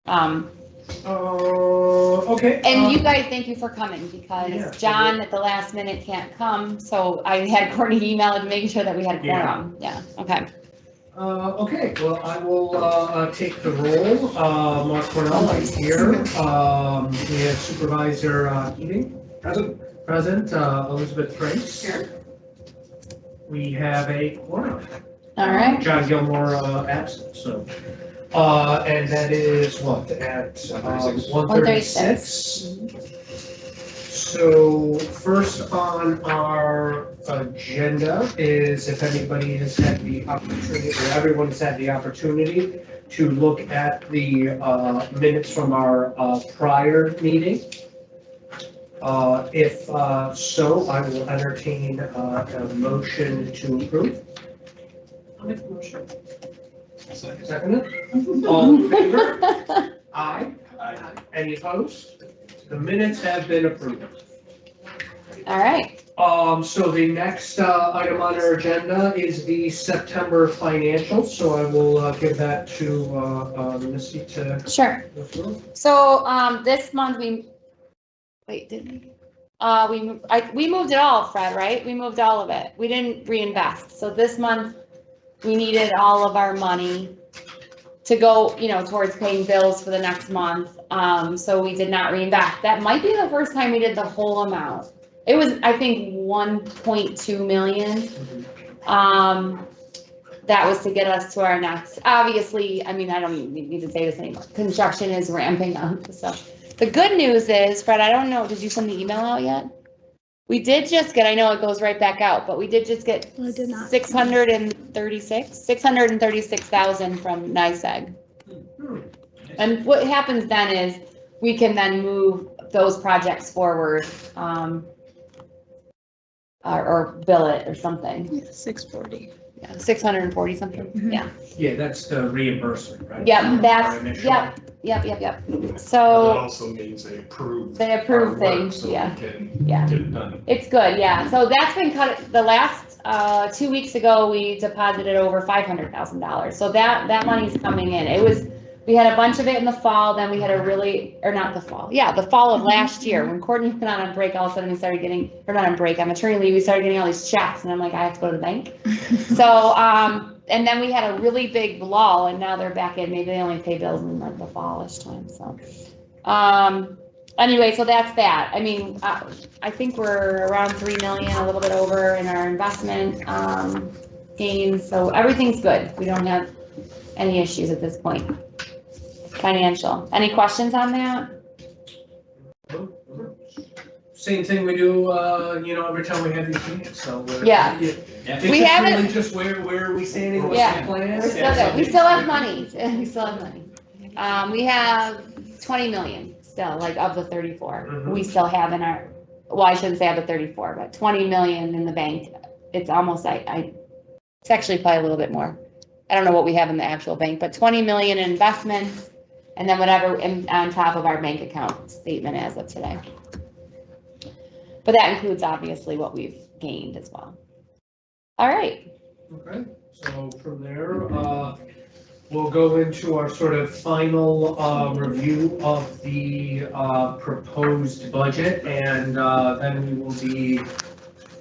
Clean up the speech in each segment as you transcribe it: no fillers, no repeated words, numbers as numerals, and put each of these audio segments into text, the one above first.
Okay. And you guys, thank you for coming, because Yeah. John at the last minute can't come, so I had Courtney email to make sure that we had quorum. Yeah, okay. Okay, well, I will, take the roll. Mark Cornell right here. We have Supervisor, Keating. Present, Elizabeth Trace. Here. We have a quorum. All right. John Gilmore, absent, so. And that is what, at, 1:36? So first on our agenda is if anybody has had the opportunity, or everyone's had the opportunity to look at the minutes from our prior meeting. If so, I will entertain a motion to approve. I'll make the motion. Second. All in favor? Aye. Any opposed? The minutes have been approved. All right. So the next item on our agenda is the September financials, so I will give that to Missy to Sure. go through. So, this month did we? We moved it all, Fred, right? We moved all of it. We didn't reinvest. So this month, we needed all of our money to go, towards paying bills for the next month. So we did not reinvest. That might be the first time we did the whole amount. It was, I think, 1.2 million. That was to get us to our next, obviously, I don't even need to say this anymore. Construction is ramping up, so. The good news is, Fred, I don't know, did you send the email out yet? We did just get, I know it goes right back out, but we did just get 636,000 from NYSEG. And what happens then is we can then move those projects forward, or bill it or something. Yeah, 640. Yeah, 640 something, Mhm. yeah. Yeah, that's the reimbursement, right? Yep, that's, Our initial- yep. That So also means they approve. they approve our work, things, so yeah. we can Yeah. get it done. It's good, yeah. So that's been cut, the last, 2 weeks ago, we deposited over $500,000. So that money's coming in. We had a bunch of it in the fall, then we had the fall of last year, when Courtney went on break, all of a sudden we started getting, or not on break, on maternity leave, we started getting all these checks, and I'm like, I have to go to the bank. So, and then we had a really big lull, and now they're back in, maybe they only pay bills in like the fallish time, so. Anyway, so that's that. I think we're around 3 million, a little bit over in our investment, gains, so everything's good. We don't have any issues at this point. Financial. Any questions on that? Same thing we do, every time we have these meetings, so. Yeah. It's We just haven't- really just where are we standing, what's Yeah. the plan? We're still good. We still have money. We still have money. We have 20 million still, like of the 34. Mhm. We still have in our, well, I shouldn't say of the 34, but 20 million in the bank. It's almost, it's actually probably a little bit more. I don't know what we have in the actual bank, but 20 million in investments, and then whatever on top of our bank account statement as of today. But that includes obviously what we've gained as well. All right. Okay, so from there, we'll go into our sort of final review of the proposed budget, and then we will be,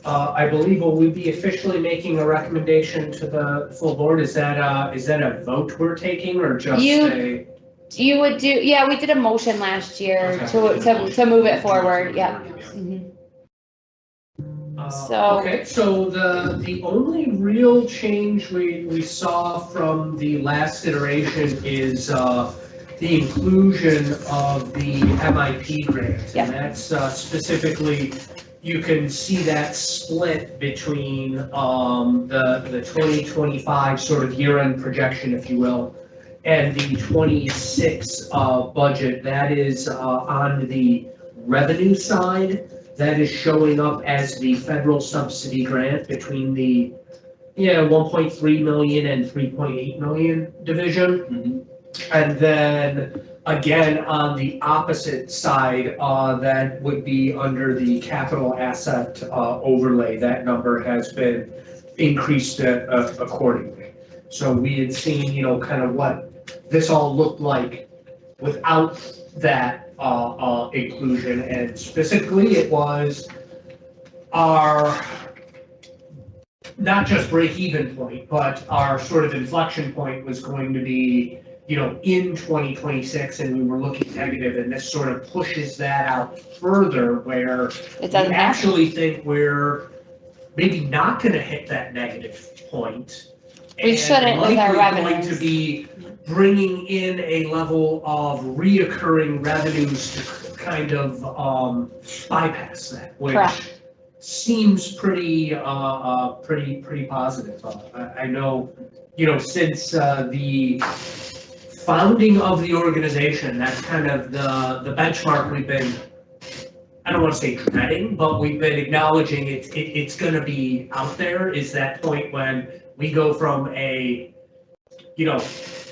I believe, will we be officially making a recommendation to the full board? Is that a vote we're taking, or just a? You would do, yeah, we did a motion last year to move it forward, yeah. Mhm. So- Okay, so the only real change we saw from the last iteration is the inclusion of the MIP grant. Yeah. And that's specifically, you can see that split between the 2025 sort of year-end projection, if you will, and the 26 budget. That is on the revenue side. That is showing up as the federal subsidy grant between the 1.3 million and 3.8 million division. Mhm. And then again, on the opposite side, that would be under the capital asset overlay. That number has been increased accordingly. So we had seen, kind of what this all looked like without that inclusion, and specifically it was our not just break-even point, but our sort of inflection point was going to be, in 2026, and we were looking negative, and this sort of pushes that out further, where It we doesn't happen. actually think we're maybe not gonna hit that negative point. We and shouldn't with our likely going revenues. to be bringing in a level of reoccurring revenues to kind of bypass that, which Correct. seems pretty positive. I know, since the founding of the organization, that's kind of the benchmark we've been, I don't want to say dreading, but we've been acknowledging it's going to be out there, is that point when we go from a,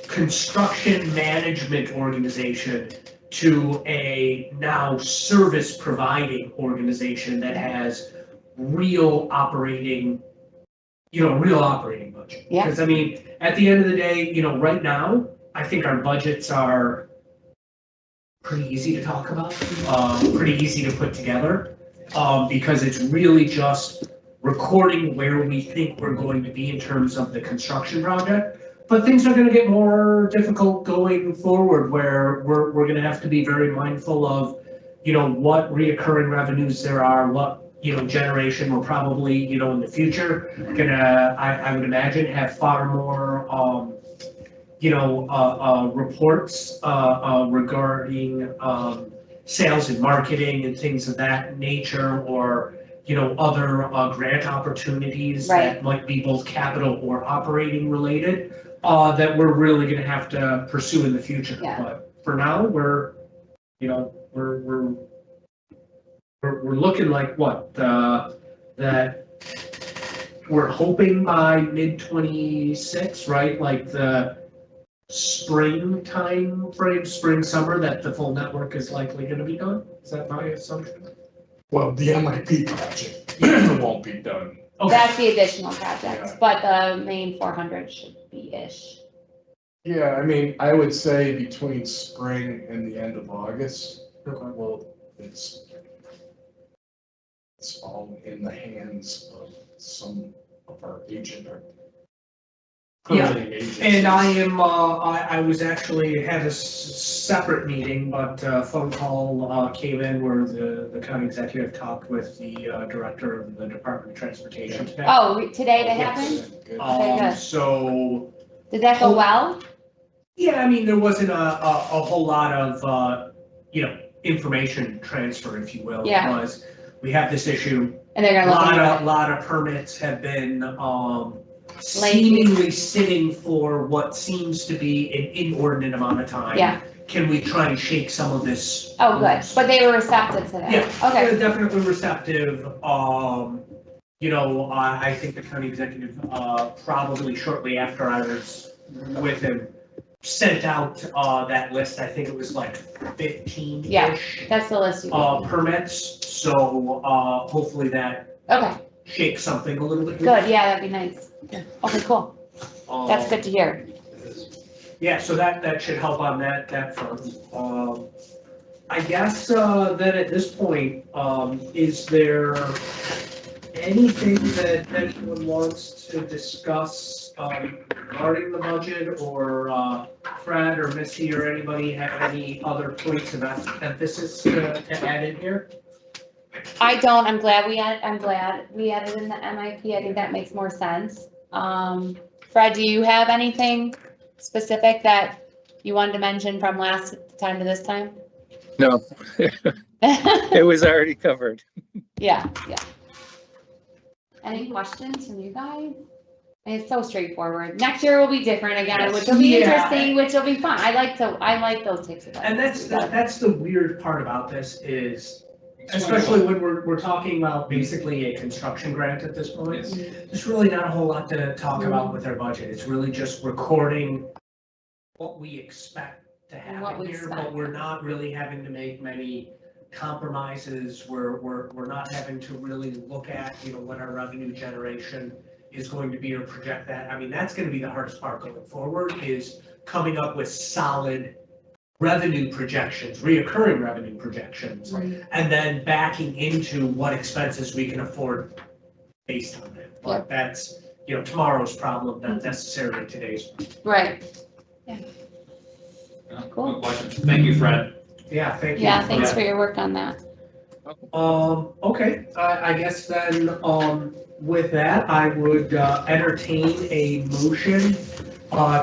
construction management organization to a now service providing organization that has real operating budget. Yeah. Because I mean, at the end of the day, right now, I think our budgets are pretty easy to talk about, pretty easy to put together, because it's really just recording where we think we're going to be in terms of the construction project. But things are going to get more difficult going forward, where we're going to have to be very mindful of, what reoccurring revenues there are, what, generation will probably, in the future, I would imagine, have far more, reports regarding sales and marketing and things of that nature, or, other grant opportunities Right. that might be both capital or operating related, that we're really gonna have to pursue in the future. Yeah. But for now, we're looking like what, that we're hoping by mid-26, right? Like the spring time frame, spring, summer, that the full network is likely gonna be done? Is that my assumption? Well, the MIP project won't be done. Okay, That's the additional project, Yeah. but the main 400 should be-ish. Yeah, I mean, I would say between spring and the end of August, well, it's all in the hands of some of our agent or permitting agencies. and I am, I was actually had a separate meeting, but a phone call came in where the county executive talked with the director of the Department of Transportation today. Oh, today that Yes. happened? Good. Okay, good. So, Did that go well? yeah, I mean, there wasn't a whole lot of, information transfer, if you will. Yeah. Because we have this issue, And they're a gonna look into it. lot of permits have been, seemingly sitting for what seems to be an inordinate amount of time. Yeah. Can we try and shake some of this? Oh, good, but they were receptive to that? Yeah, Okay, they're definitely receptive. I think the county executive, probably shortly after I was with him, sent out, that list. I think it was like 15-ish. Yeah. that's the list you gave me. Permits, so, hopefully that Okay, shakes something a little bit. good, yeah, that'd be nice. Okay, cool, that's Um, good to hear. Yeah, so that should help on that front. I guess, then at this point, is there anything that anyone wants to discuss, regarding the budget, or, Fred or Missy or anybody have any other points of emphasis to add in here? I don't, I'm glad we added in the MIP, I think that makes more sense. Fred, do you have anything specific that you wanted to mention from last time to this time? No, it was already covered. Yeah. Any questions from you guys? It's so straightforward. Next year will be different again, which will be Yeah. interesting, which will be fun. I like those types of. And that's the weird part about this is, especially when we're talking about basically a construction grant at this point, there's really not a whole lot to talk about with our budget. It's really just recording what we expect to And what happen we here, but expect. we're not really having to make many compromises. We're not having to really look at, what our revenue generation is going to be or project that. I mean, that's gonna be the hardest part going forward, is coming up with solid revenue projections, reoccurring revenue projections, and then backing into what expenses we can afford based on it. But that's, tomorrow's problem, not necessarily today's. Right. Cool question. Thank you, Fred. Yeah, thank you. Yeah, thanks for your work on that. Okay, I guess then, with that, I would entertain a motion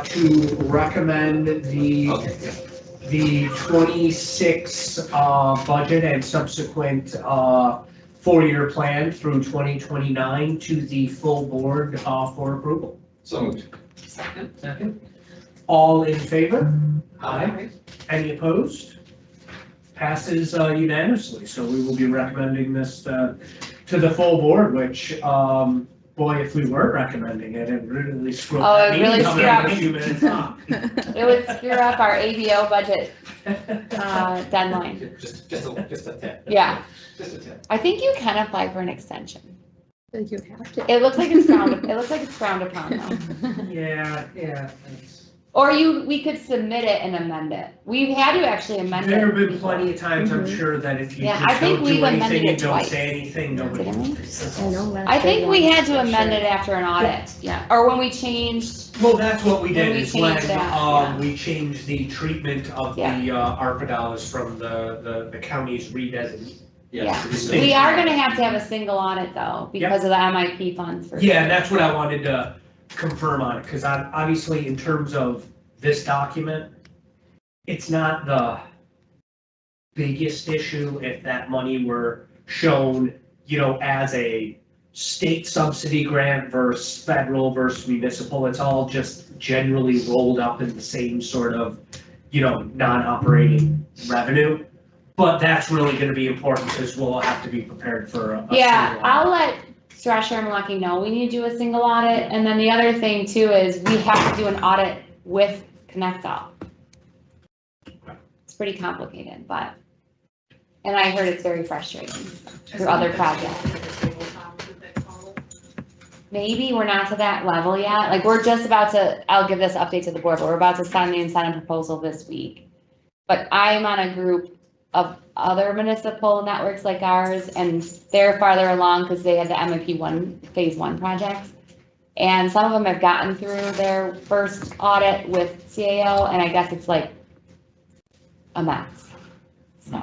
to recommend the 26 budget and subsequent 4-year plan through 2029 to the full board for approval. So moved. Second. All in favor? Aye. Any opposed? Passes unanimously, so we will be recommending this to the full board, which, boy, if we weren't recommending it, it would really screw Oh, up that it really meeting coming up in a screw few minutes. It would screw up our ABO budget deadline. Just a tip. Yeah, Just a tip. I think you can apply for an extension. You have to. It looks like it's frowned upon though. Yeah, that's- Or we could submit it and amend it. We've had to actually amend it. There have been plenty of times, I'm sure, that if you Yeah, I just think don't we've do anything amended and it don't twice. say anything, nobody. Didn't we? I know. I think we had to amend it after an audit, yeah, or when we changed, Well, that's what we When did, we is when, changed that, yeah. we changed the treatment of the, ARPA dollars from the county's redesignation. Yeah. Distinct. we are gonna have to have a single audit though, because of the MIP funds for. Yeah, and that's what I wanted to confirm on it, because obviously in terms of this document, it's not the biggest issue if that money were shown, as a state subsidy grant versus federal versus municipal. It's all just generally rolled up in the same sort of, non-operating revenue. But that's really gonna be important because we'll have to be prepared for a Yeah, single I'll let Strasher and Lucky know we need to do a single audit, and then the other thing too is we have to do an audit with Connect Up. It's pretty complicated, but, and I heard it's very frustrating through other projects. Maybe we're not to that level yet, like, we're just about to, I'll give this update to the board, but we're about to sign the incentive proposal this week. But I'm on a group of other municipal networks like ours, and they're farther along because they had the MIP phase 1 projects. And some of them have gotten through their first audit with CAO, and I guess it's like a mess, so.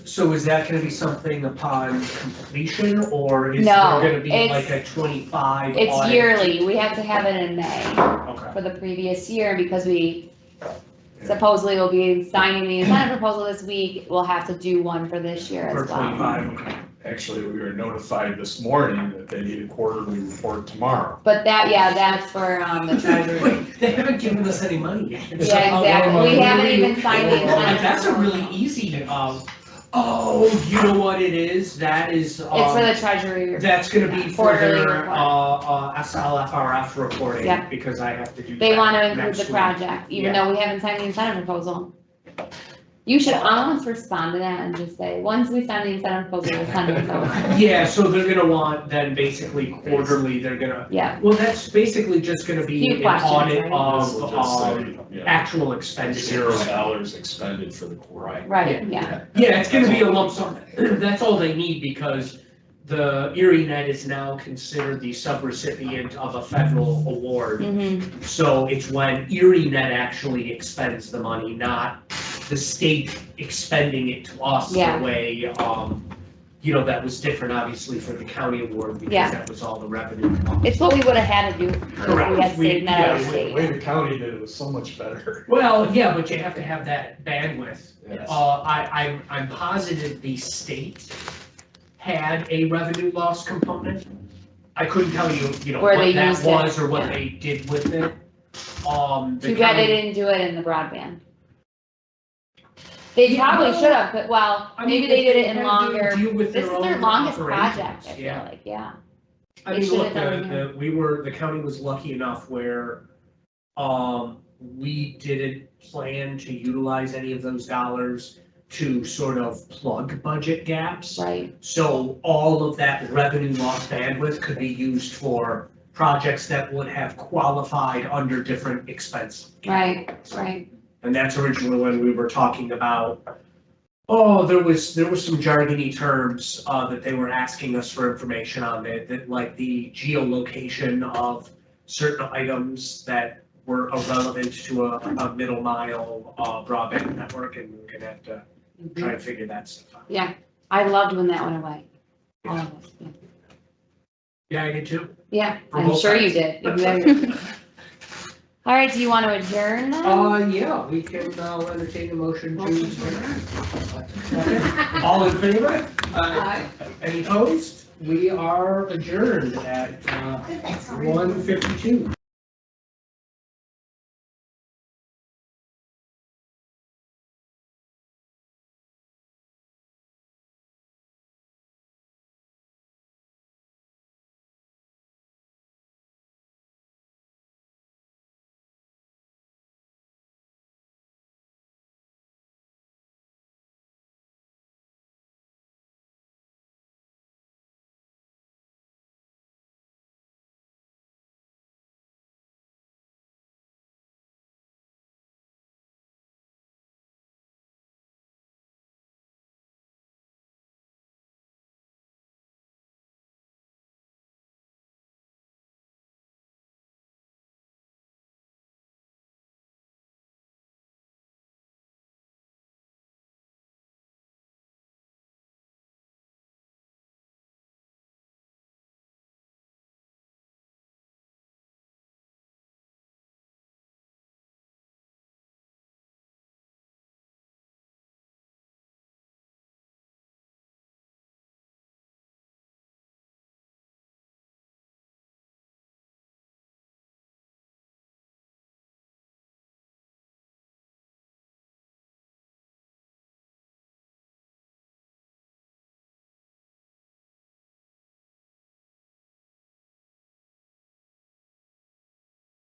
So is that gonna be something upon completion, or is No, there gonna be it's- like a 25 It's audit? yearly, we have to have it in May Okay. for the previous year, because we supposedly will be signing the incentive proposal this week, we'll have to do one for this year For as well. 25, okay. Actually, we were notified this morning that they need a quarterly report tomorrow. But that's for, the treasury. Wait, they haven't given us any money yet. Yeah, exactly, we haven't even signed the incentive. That's a really easy, you know what it is? That is, It's for the treasury. that's gonna be for Quarterly their, report. SLFRF reporting, Yeah. because I have to do that They want to include next the week. project, even Yeah. though we haven't signed the incentive proposal. You should almost respond to that and just say, once we sign the incentive proposal, we'll send it over. Yeah, so they're gonna want then basically quarterly, they're gonna, Yeah, well, that's basically just gonna be Few an questions, audit right? This will just say, actual expenditures. $0 expended for the quarter. right, yeah, Yeah, it's gonna be a lump sum. That's all they need, because the ErieNet is now considered the subrecipient of a federal award. mhm, So it's when ErieNet actually expends the money, not the state expending it to us the Yeah. way, that was different obviously for the county award, Yeah. because that was all the revenue. it's what we would have had to do if we Correct. had saved that out of Yeah, the state. way the county did it was so much better. Well, yeah, but you have to have that bandwidth. Yes. I'm positive the state had a revenue loss component. I couldn't tell you, Where they what that used it, was or what yeah. they did with it. The Too bad they county- didn't do it in the broadband. They probably should have, but, well, I mean, maybe they if did it in had to longer, deal with this is their own longest operations, project, I feel yeah. like, yeah. I They mean, should look, have done the county was lucky enough where, we didn't plan to utilize any of those dollars to sort of plug budget gaps. Right, So all of that revenue loss bandwidth could be used for projects that would have qualified under different expense. right, right. And that's originally when we were talking about, oh, there was some jargony terms, that they were asking us for information on, that like the geolocation of certain items that were irrelevant to a middle mile, broadband network, and we're gonna have to try and figure that stuff out. Yeah, I loved when that went away. All of us, yeah. Yeah, I did too. Yeah, For I'm both sure you sides. did. Exactly. All right, do you want to adjourn then? Yeah, we can, entertain a motion to adjourn. All in favor? Any opposed? We are adjourned at, 1:52.